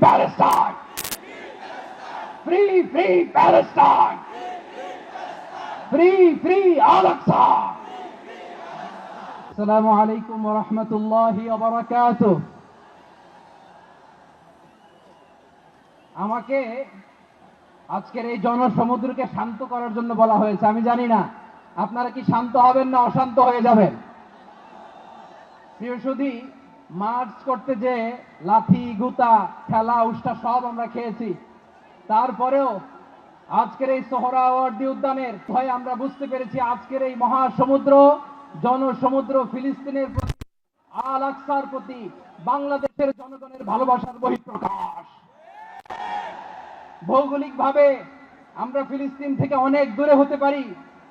Palestine! Free, free Palestine! Free, free Al-Aqsa! Assalamu alaikum wa rahmatullahi wa barakatuh. আমাকে আজকের এই জনসমুদ্রকে শান্ত করার জন্য বলা হয়েছে। আমি জানি না আপনারা কি শান্ত হবেন না অশান্ত হয়ে যাবেন। প্রিয় সুধী, মার্চ করতে যে লাথি গুতা ঠেলা উষ্টা সব আমরা খেয়েছি, তারপরেও আজকের এই সোহরাওয়ার্দী উদ্যানের ভয়ে আমরা বুঝতে পেরেছি আজকের এই মহাসমুদ্র জনসমুদ্র ফিলিস্তিনের প্রতি, আল আকসার প্রতি বাংলাদেশের জনগণের ভালোবাসার বহিঃপ্রকাশ। ভৌগোলিকভাবে আমরা ফিলিস্তিন থেকে অনেক দূরে হতে পারি,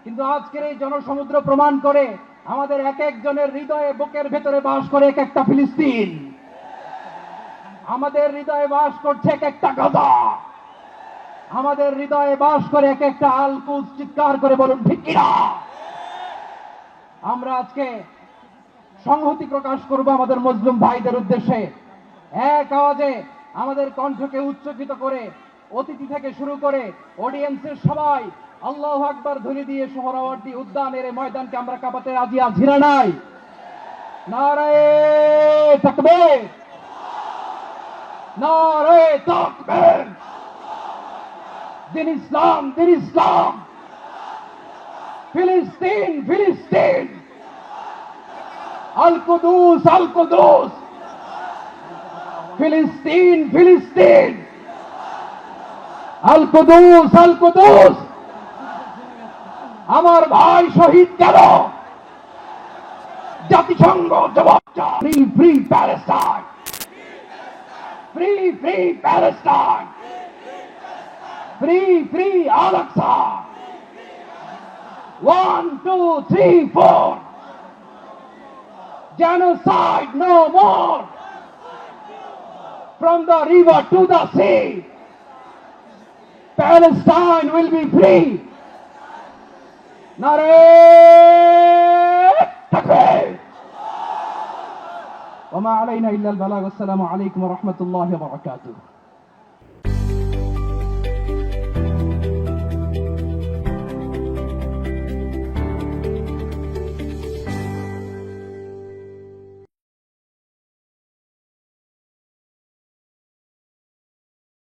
কিন্তু আজকের এই জনসমুদ্র প্রমাণ করে আমাদের এক একজনের হৃদয়ে বুকের ভেতরে বাস করে এক একটা ফিলিস্তিন। আমাদের হৃদয়ে বাস করছে এক একটা গাজা, আমাদের হৃদয়ে বাস করে এক একটা আল কুদস। চিৎকার করে বলুন ঠিক কিনা। আমরা আজকে সংহতি প্রকাশ করব আমাদের মুসলিম ভাইদের উদ্দেশ্যে। এক আওয়াজে আমাদের কণ্ঠকে উচ্চকিত করে অতিথি থেকে শুরু করে অডিয়েন্সের সবাই আল্লাহু আকবার ধ্বনি দিয়ে সোহরাওয়ার্দী উদ্যানের এই ময়দানকে আমরা কাঁপাতে রাজি আছি না নাই? নারায়ে তাকবীর, নারায়ে তাকবীর। দিন ইসলাম, দিন ইসলাম। ফিলিস্তিন, ফিলিস্তিন। আল কুদুস, আল কুদুস। ফিলিস্তিন, ফিলিস্তিন। আল কুদুস, আল কুদুস। আমার ভাই শহীদ কেন? জাতিসংঘ জবাব চায়। Free, free Palestine. Free, free Palestine. Free, free Al Aqsa. 1, 2, 3, 4. Genocide no more. From the river to the sea, Palestine will be free. Narey takbir. Wa ma alayna illa al-balagh. Assalamu alaykum wa rahmatullahi wa barakatuh.